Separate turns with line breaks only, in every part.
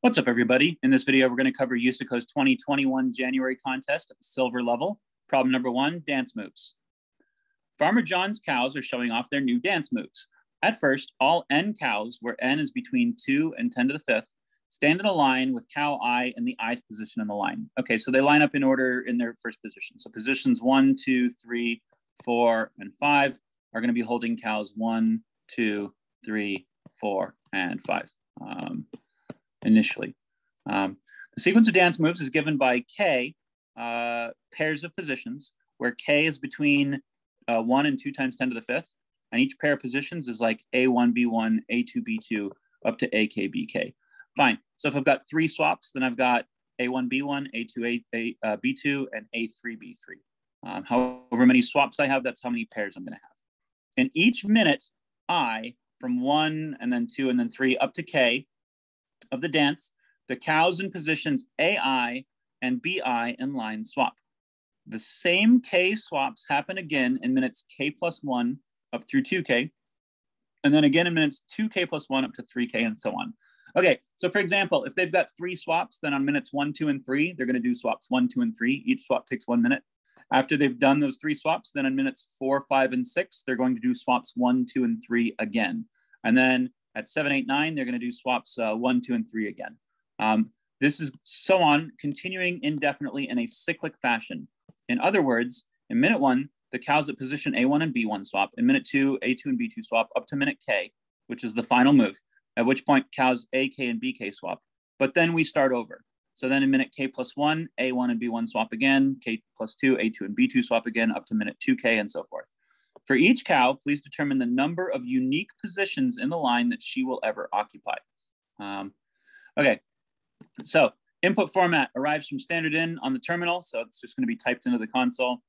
What's up, everybody? In this video, we're going to cover USACO's 2021 January contest at the silver level. Problem number 1, dance moves. Farmer John's cows are showing off their new dance moves. At first, all N cows, where N is between 2 and 10 to the 5th, stand in a line with cow I in the ith position in the line. Okay, so they line up in order in their first position. So positions 1, 2, 3, 4, and 5 are going to be holding cows 1, 2, 3, 4, and 5. Initially. The sequence of dance moves is given by K pairs of positions, where K is between 1 and 2 times 10 to the 5th, and each pair of positions is like A1, B1, A2, B2, up to AK, BK. Fine. So if I've got 3 swaps, then I've got A1, B1, A2, B2, and A3, B3. However many swaps I have, that's how many pairs I'm going to have. In each minute, I, from 1 and then 2 and then 3 up to K, of the dance, the cows in positions AI and BI in line swap. The same K swaps happen again in minutes K plus 1 up through 2K, and then again in minutes 2K plus 1 up to 3K, and so on. Okay, so for example, if they've got 3 swaps, then on minutes 1, 2, and 3, they're going to do swaps 1, 2, and 3. Each swap takes 1 minute. After they've done those 3 swaps, then on minutes 4, 5, and 6, they're going to do swaps 1, 2, and 3 again. And then at 7, 8, 9, they're going to do swaps 1, 2, and 3 again. This is so on, continuing indefinitely in a cyclic fashion. In other words, in minute 1, the cows at position A1 and B1 swap. In minute 2, A2 and B2 swap up to minute K, which is the final move, at which point cows AK and BK swap. But then we start over. So then in minute K plus 1, A1 and B1 swap again, K plus 2, A2 and B2 swap again, up to minute 2K, and so forth. For each cow, please determine the number of unique positions in the line that she will ever occupy. Okay, so input format arrives from standard in on the terminal, so it's just going to be typed into the console.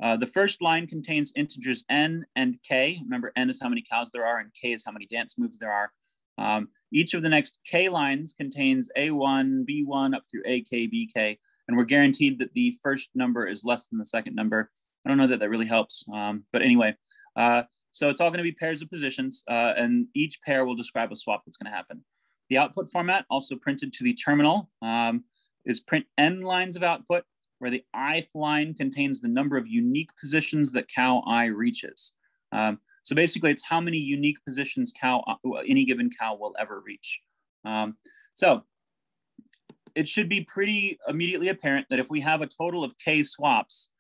The first line contains integers N and K. Remember, N is how many cows there are, and K is how many dance moves there are. Each of the next K lines contains A1, B1, up through AK, BK, and we're guaranteed that the first number is less than the second number. I don't know that that really helps, but anyway, so it's all going to be pairs of positions, and each pair will describe a swap that's going to happen. The output format, also printed to the terminal, is print N lines of output, where the ith line contains the number of unique positions that cow I reaches. So basically, it's how many unique positions any given cow will ever reach. So it should be pretty immediately apparent that if we have a total of K swaps,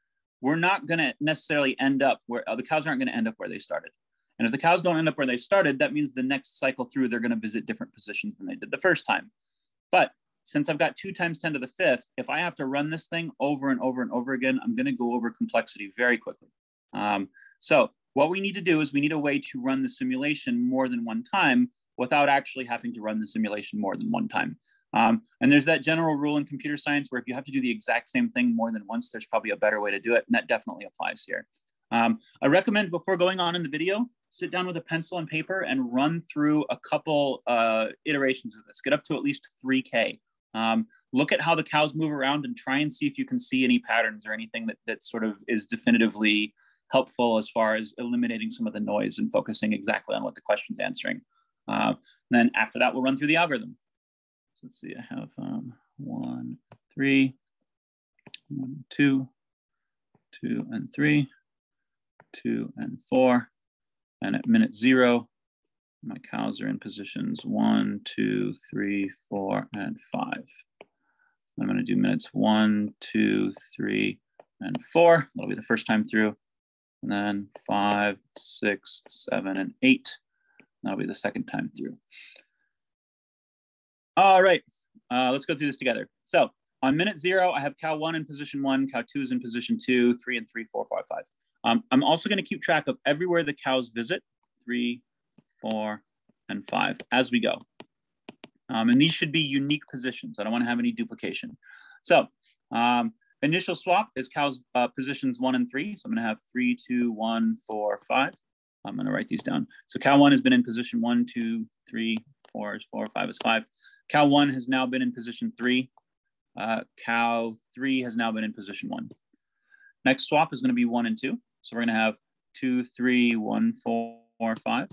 we're not going to necessarily end up where the cows aren't going to end up where they started. And if the cows don't end up where they started, that means the next cycle through, they're going to visit different positions than they did the first time. But since I've got 2 times 10 to the 5th, if I have to run this thing over and over and over again, I'm going to go over complexity very quickly. So what we need to do is we need a way to run the simulation more than one time without actually having to run the simulation more than one time. And there's that general rule in computer science where if you have to do the exact same thing more than once, there's probably a better way to do it. And that definitely applies here. I recommend before going on in the video, sit down with a pencil and paper and run through a couple iterations of this. Get up to at least 3K. Look at how the cows move around and try and see if you can see any patterns or anything that sort of is definitively helpful as far as eliminating some of the noise and focusing exactly on what the question's answering. Then after that, we'll run through the algorithm. So let's see, I have 1, 3, 1, 2, 2, and 3, 2, and 4. And at minute 0, my cows are in positions 1, 2, 3, 4, and 5. I'm going to do minutes 1, 2, 3, and 4. That'll be the first time through. And then 5, 6, 7, and 8. That'll be the second time through. All right, let's go through this together. So on minute 0, I have cow 1 in position 1, cow 2 is in position 2, 3 and 3, 4, 5, 5. I'm also going to keep track of everywhere the cows visit, 3, 4, and 5 as we go. And these should be unique positions. I don't want to have any duplication. So initial swap is cows positions 1 and 3. So I'm going to have 3, 2, 1, 4, 5. I'm going to write these down. So cow 1 has been in position 1, 2, 3, 4 is 4, 5 is 5. Cow 1 has now been in position 3. Cow 3 has now been in position 1. Next swap is going to be 1 and 2. So we're going to have 2, 3, 1, 4, 5.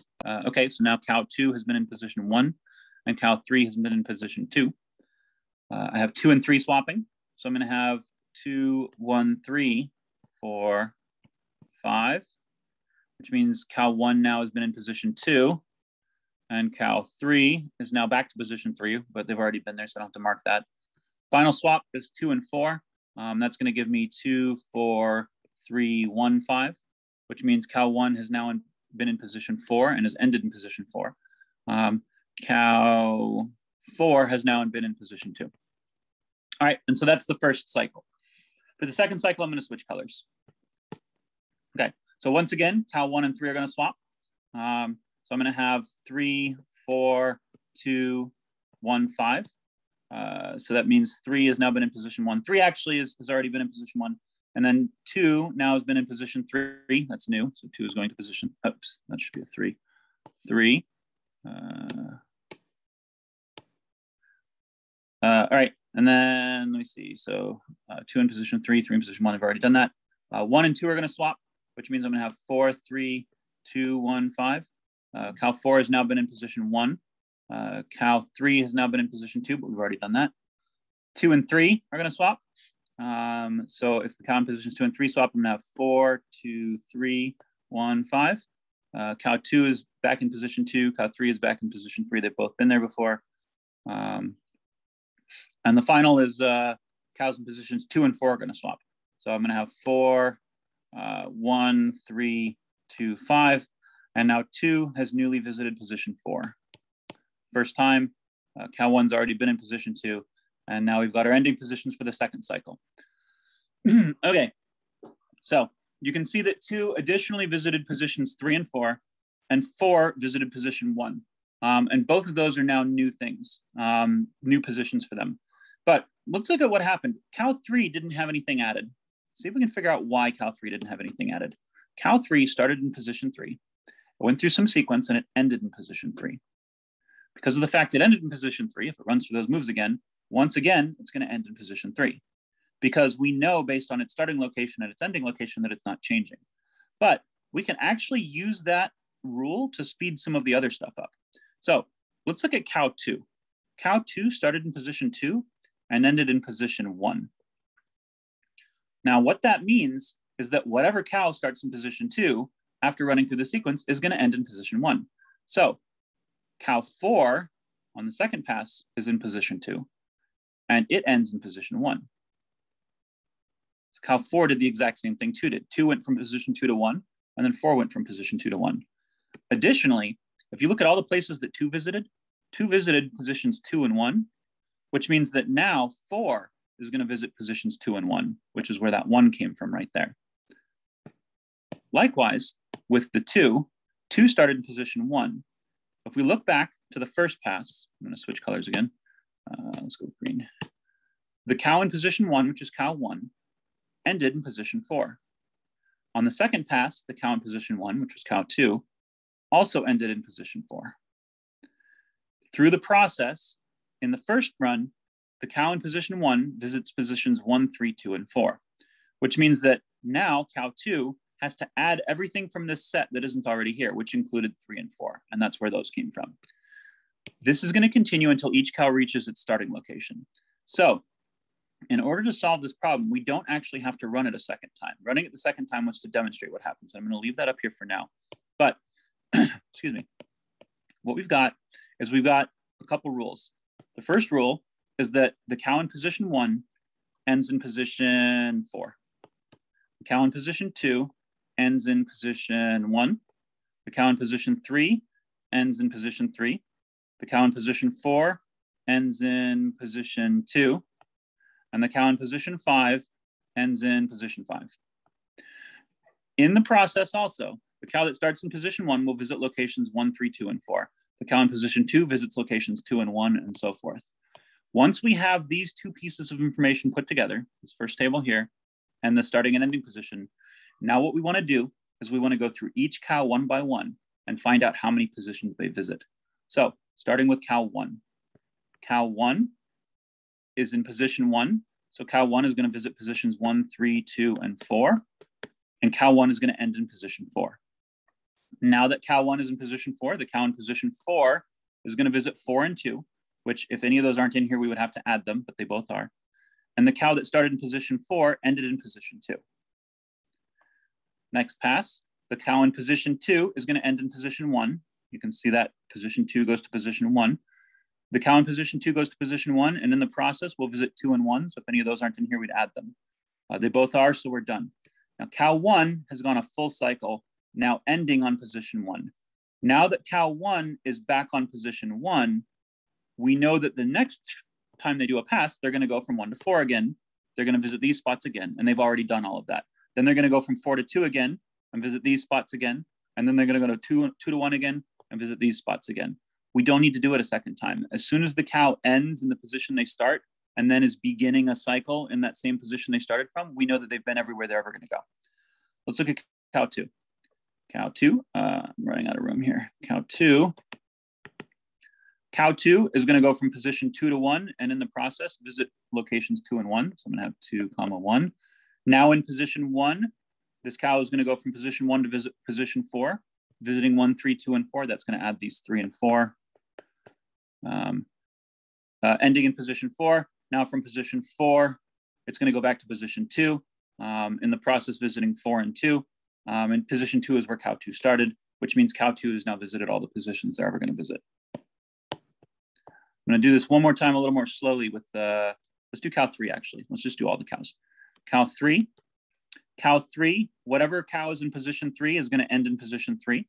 Okay, so now cow 2 has been in position 1, and cow 3 has been in position 2. I have 2 and 3 swapping. So I'm going to have 2, 1, 3, 4, 5, which means cow 1 now has been in position 2. And cow 3 is now back to position 3, but they've already been there, so I don't have to mark that. Final swap is 2 and 4. That's going to give me 2, 4, 3, 1, 5, which means cow 1 has now been in position 4 and has ended in position 4. Cow 4 has now been in position 2. All right, and so that's the first cycle. For the second cycle, I'm going to switch colors. Okay, so once again, cow 1 and 3 are going to swap. So I'm going to have 3, 4, 2, 1, 5. So that means 3 has now been in position 1. 3 actually has already been in position 1. And then 2 now has been in position 3. That's new. So 2 is going to position. Oops, that should be a 3. 3. All right. And then let me see. So 2 in position 3, 3 in position 1. I've already done that. 1 and 2 are going to swap, which means I'm going to have 4, 3, 2, 1, 5. Cow 4 has now been in position 1. Cow 3 has now been in position 2, but we've already done that. 2 and 3 are going to swap. So if the cow in positions 2 and 3 swap, I'm going to have 4, 2, 3, 1, 5. Cow 2 is back in position 2. Cow 3 is back in position 3. They've both been there before. And the final is cows in positions 2 and 4 are going to swap. So I'm going to have 4, 1, 3, 2, 5. And now 2 has newly visited position 4. First time, cow 1's already been in position 2. And now we've got our ending positions for the second cycle. Okay, so you can see that 2 additionally visited positions 3 and 4, and 4 visited position 1. And both of those are now new things, new positions for them. But let's look at what happened. Cow 3 didn't have anything added. See if we can figure out why cow 3 didn't have anything added. Cow 3 started in position 3. It went through some sequence and it ended in position 3. Because of the fact it ended in position 3, if it runs through those moves again, once again, it's going to end in position 3. Because we know based on its starting location and its ending location that it's not changing. But we can actually use that rule to speed some of the other stuff up. So let's look at cow 2. Cow 2 started in position 2 and ended in position 1. Now what that means is that whatever cow starts in position 2 after running through the sequence is going to end in position 1. So cow 4 on the second pass is in position 2 and it ends in position 1. So cow 4 did the exact same thing 2 did. 2 went from position 2 to 1 and then 4 went from position 2 to 1. Additionally, if you look at all the places that 2 visited positions 2 and 1, which means that now 4 is going to visit positions 2 and 1, which is where that 1 came from right there. Likewise, with the 2 started in position 1. If we look back to the first pass, I'm going to switch colors again. Let's go with green. The cow in position 1, which is cow 1, ended in position 4. On the second pass, the cow in position 1, which was cow 2, also ended in position 4. Through the process, in the first run, the cow in position 1 visits positions 1, 3, 2, and 4, which means that now cow 2 has to add everything from this set that isn't already here, which included 3 and 4, and that's where those came from. This is going to continue until each cow reaches its starting location. So in order to solve this problem, we don't actually have to run it a second time. Running it the second time was to demonstrate what happens. I'm going to leave that up here for now. But, excuse me, what we've got is we've got a couple rules. The first rule is that the cow in position 1 ends in position 4. The cow in position 2 ends in position 1. The cow in position 3 ends in position 3. The cow in position 4 ends in position 2. And the cow in position 5 ends in position 5. In the process also, the cow that starts in position 1 will visit locations 1, 3, 2, and 4. The cow in position 2 visits locations 2 and 1, and so forth. Once we have these two pieces of information put together, this first table here, and the starting and ending position, now what we want to do is we want to go through each cow one by one and find out how many positions they visit. So starting with cow 1. Cow 1 is in position 1. So cow 1 is going to visit positions 1, 3, 2, and 4. And cow 1 is going to end in position 4. Now that cow 1 is in position 4, the cow in position 4 is going to visit 4 and 2. which if any of those aren't in here, we would have to add them, but they both are. And the cow that started in position 4 ended in position 2. Next pass, the cow in position 2 is going to end in position 1. You can see that position 2 goes to position 1. The cow in position 2 goes to position 1, and in the process, we'll visit 2 and 1. So if any of those aren't in here, we'd add them. They both are, so we're done. Now, cow 1 has gone a full cycle, now ending on position 1. Now that cow 1 is back on position 1, we know that the next time they do a pass, they're going to go from 1 to 4 again. They're going to visit these spots again, and they've already done all of that. Then they're going to go from 4 to 2 again and visit these spots again. And then they're going to go to 2 to 1 again and visit these spots again. We don't need to do it a second time. As soon as the cow ends in the position they start and then is beginning a cycle in that same position they started from, we know that they've been everywhere they're ever going to go. Let's look at cow 2. Cow 2, I'm running out of room here. Cow 2. Cow 2 is going to go from position 2 to 1, and in the process, visit locations 2 and 1. So I'm going to have 2, 1. Now in position 1, this cow is going to go from position 1 to visit position 4, visiting 1, 3, 2, and 4. That's going to add these 3 and 4. Ending in position 4. Now from position 4, it's going to go back to position 2. In the process, visiting 4 and 2. And position 2 is where cow 2 started, which means cow 2 has now visited all the positions they're ever going to visit. I'm going to do this one more time, a little more slowly with, let's do cow 3 actually. Let's just do all the cows. Cow 3. Cow 3, whatever cow is in position 3 is going to end in position 3.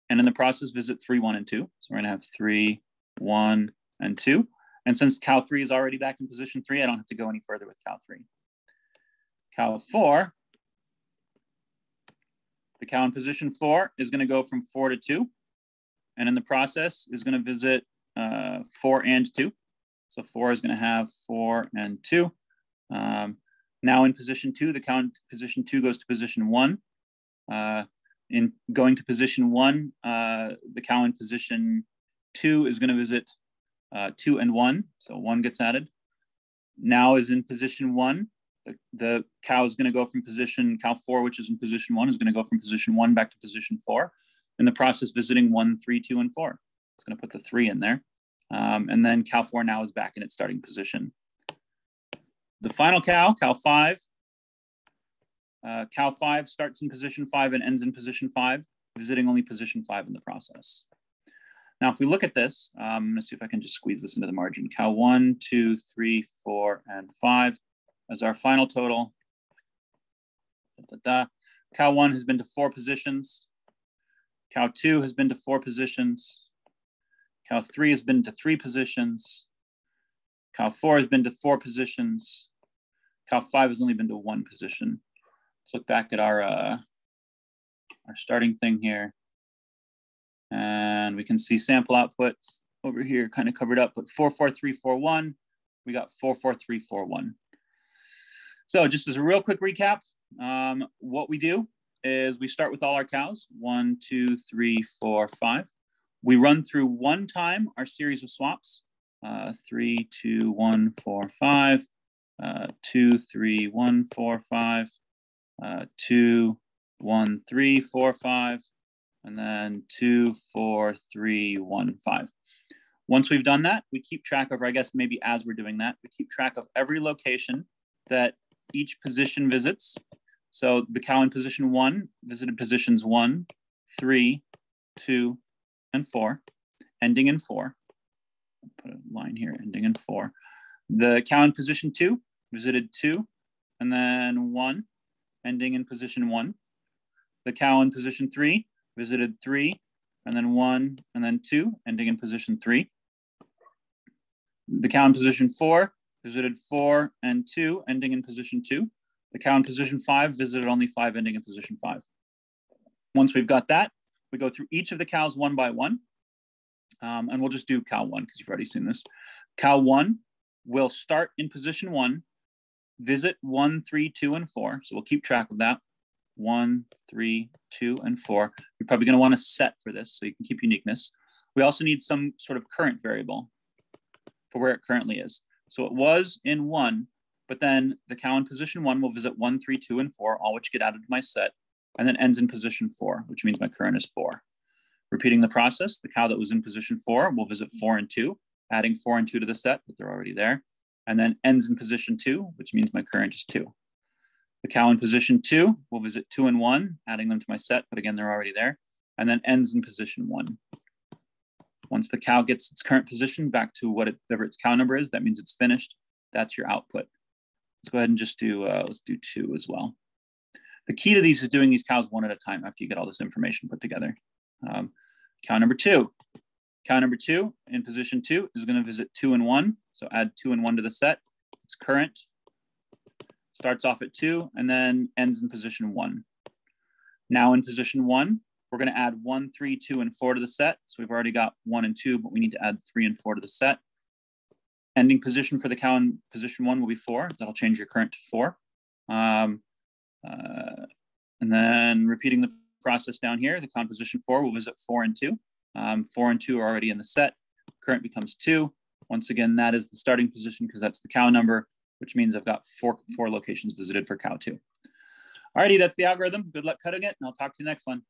And in the process, visit 3, 1, and 2. So we're going to have 3, 1, and 2. And since cow 3 is already back in position 3, I don't have to go any further with cow 3. Cow 4. The cow in position 4 is going to go from 4 to 2. And in the process is going to visit 4 and 2. So 4 is going to have 4 and 2. Now in position 2, the cow in position 2 goes to position 1. In going to position 1, the cow in position 2 is going to visit 2 and 1. So 1 gets added. Now is in position 1. The cow is going to go from position, cow 4, which is in position 1, is going to go from position 1 back to position 4. In the process, visiting 1, 3, 2, and 4. It's going to put the 3 in there. And then cow 4 now is back in its starting position. The final cow, cow 5. Cow 5 starts in position 5 and ends in position 5, visiting only position 5 in the process. Now, if we look at this, I'm going to see if I can just squeeze this into the margin. Cow 1, 2, 3, 4, and 5 as our final total. Cow 1 has been to 4 positions. Cow 2 has been to 4 positions. Cow 3 has been to 3 positions. Cow 4 has been to 4 positions. Cow 5 has only been to 1 position. Let's look back at our starting thing here. And we can see sample outputs over here kind of covered up, but 4, 4, 3, 4, 1. We got 4, 4, 3, 4, 1. So just as a real quick recap, what we do is we start with all our cows, 1, 2, 3, 4, 5. We run through one time our series of swaps, 3, 2, 1, 4, 5, 2, 3, 1, 4, 5, 2, 1, 3, 4, 5, and then 2, 4, 3, 1, 5. Once we've done that, we keep track of, or I guess maybe as we're doing that, we keep track of every location that each position visits. So the cow in position 1 visited positions 1, 3, 2, and 4, ending in 4. I'll put a line here, ending in 4. The cow in position 2 visited 2, and then 1, ending in position 1. The cow in position 3 visited 3, and then 1, and then 2, ending in position 3. The cow in position 4 visited 4 and 2, ending in position 2. The cow in position 5 visited only 5, ending in position 5. Once we've got that, we go through each of the cows one by one. And we'll just do cow 1 because you've already seen this. Cow 1 will start in position 1, visit 1, 3, 2, and 4. So we'll keep track of that. 1, 3, 2, and 4. You're probably going to want to set for this so you can keep uniqueness. We also need some sort of current variable for where it currently is. So it was in 1, but then the cow in position 1 will visit 1, 3, 2, and 4, all which get added to my set, and then ends in position 4, which means my current is 4. Repeating the process, the cow that was in position 4 will visit 4 and 2, adding 4 and 2 to the set, but they're already there. And then ends in position 2, which means my current is 2. The cow in position 2 will visit 2 and 1, adding them to my set, but again, they're already there. And then ends in position 1. Once the cow gets its current position back to whatever its cow number is, that means it's finished. That's your output. Let's go ahead and just do, let's do 2 as well. The key to these is doing these cows one at a time after you get all this information put together. Cow number 2. Cow number 2 in position 2 is going to visit 2 and 1. So add 2 and 1 to the set. It's current. Starts off at 2 and then ends in position 1. Now in position 1, we're going to add 1, 3, 2, and 4 to the set. So we've already got 1 and 2, but we need to add 3 and 4 to the set. Ending position for the cow in position 1 will be 4. That'll change your current to 4. And then repeating the process down here, the cow in position 4 will visit 4 and 2. 4 and 2 are already in the set. Current becomes 2. Once again, that is the starting position because that's the cow number, which means I've got four locations visited for cow 2. Alrighty, that's the algorithm. Good luck cutting it, and I'll talk to you next one.